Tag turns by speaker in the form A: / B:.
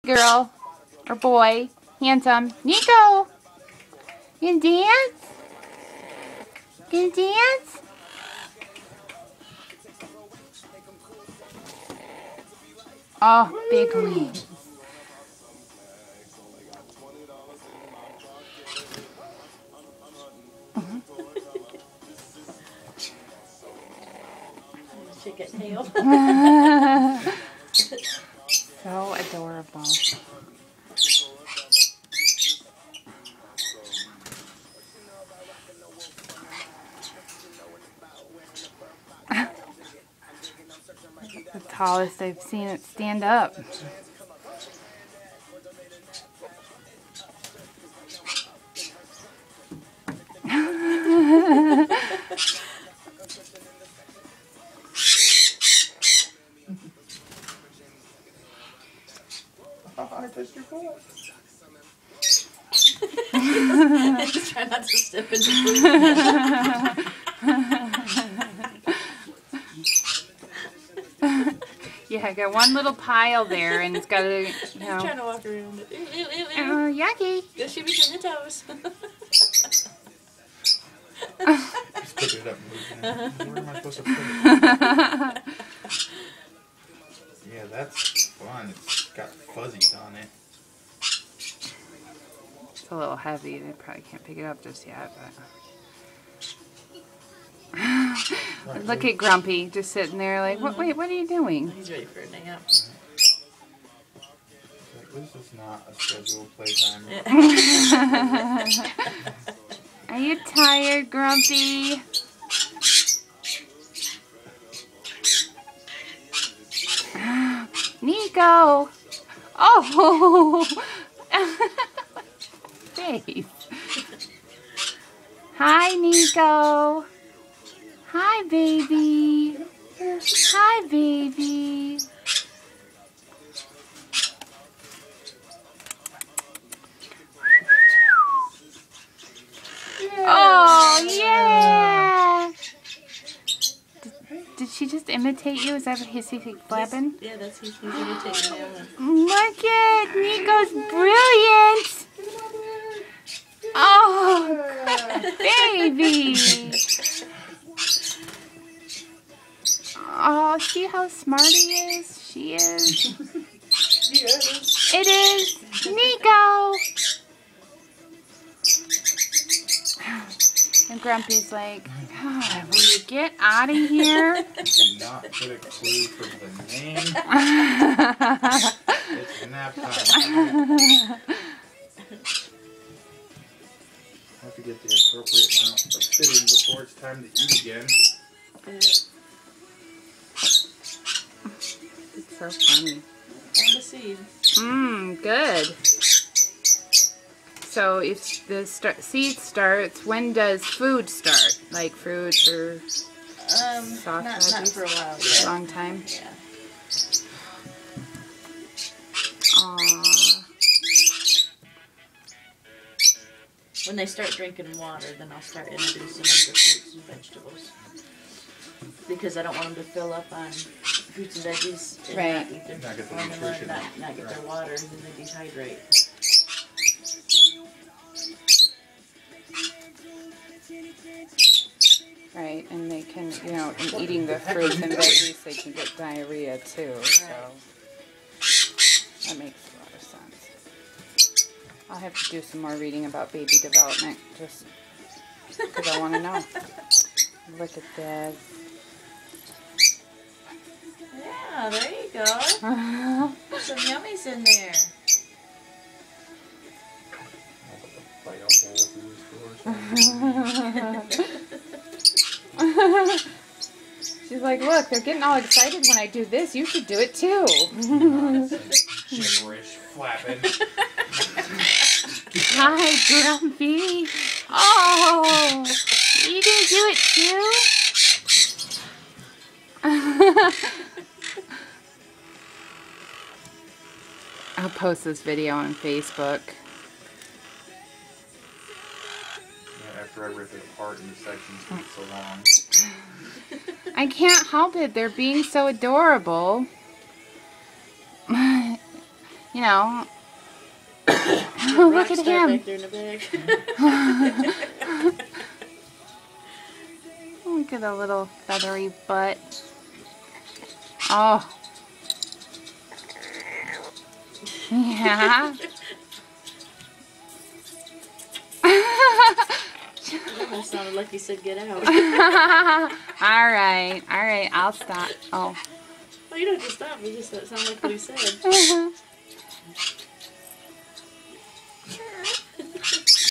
A: Girl or boy, handsome. Nico, you dance? Can you dance? Oh, big wings.
B: Chicken tail.
A: So adorable. The tallest I've seen it stand up.
C: I touched your foot.
B: Just try not to step in the food.
A: Yeah, I got one little pile there, and it's got a, you know.
B: Trying to walk around it. Ew, ew, ew, ew.
A: Yucky.
B: Go shoot between the toes.
C: Just picking it up and moving it. Where am I supposed to put it? Yeah, that's fun. It's got fuzzies on it.
A: It's a little heavy. They probably can't pick it up just yet, but. Look at Grumpy just sitting there like, wait, what are you doing?
B: He's ready for a nap.
C: Like, this is not a scheduled playtime.
A: Are you tired, Grumpy? Nico! Oh! Face. Hi, Nico. Hi, baby. Hi, baby. Oh, yeah. Did she just imitate you? Is that what he's flapping?
B: Yeah, that's he's imitating that one.
A: Look at Nico's brilliant. Oh, baby. Oh, see how smart he is? She is.
C: Yes.
A: It is Nico. And Grumpy's like, God, will you get out of here?
C: Do not put a clue for the name. It's nap time. Have to get the appropriate amount of fitting before it's time to eat again.
A: It's so funny.
B: And the seed.
A: Good. So if the seed starts, when does food start? Like fruits or soft
B: Not
A: veggies?
B: for a while.
A: A
B: Yeah.
A: long time?
B: Yeah.
A: Aww.
B: When they start drinking water, then I'll start introducing them to fruits and vegetables. Because I don't want them to fill up on fruits and veggies and
A: Right.
B: not eat their
C: Not get the
B: formula,
C: nutrition.
B: not get their water, and then they dehydrate.
A: Right, and they can, you know, in eating the fruits and veggies, they can get diarrhea too, so that makes a lot of sense. I'll have to do some more reading about baby development, just because I want to know. Look at this.
B: Yeah, there you go. Put some yummies in there.
C: Bite a hole through this door.
A: She's like, look, they're getting all excited when I do this. You should do it too.
C: Gibberish flapping.
A: Hi, Grumpy. Oh, you gonna do it too? I'll post this video on Facebook.
C: After I rip it apart into sections because it's so long.
A: I can't help it. They're being so adorable. you know.
B: The
A: Look
B: rock
A: at
B: star
A: him.
B: back there in the bag.
A: Look at the little feathery butt. Oh. Yeah.
B: It almost sounded like he said get out.
A: Alright, I'll stop. Oh.
B: Well, you don't have to stop. It just sounded like what he said.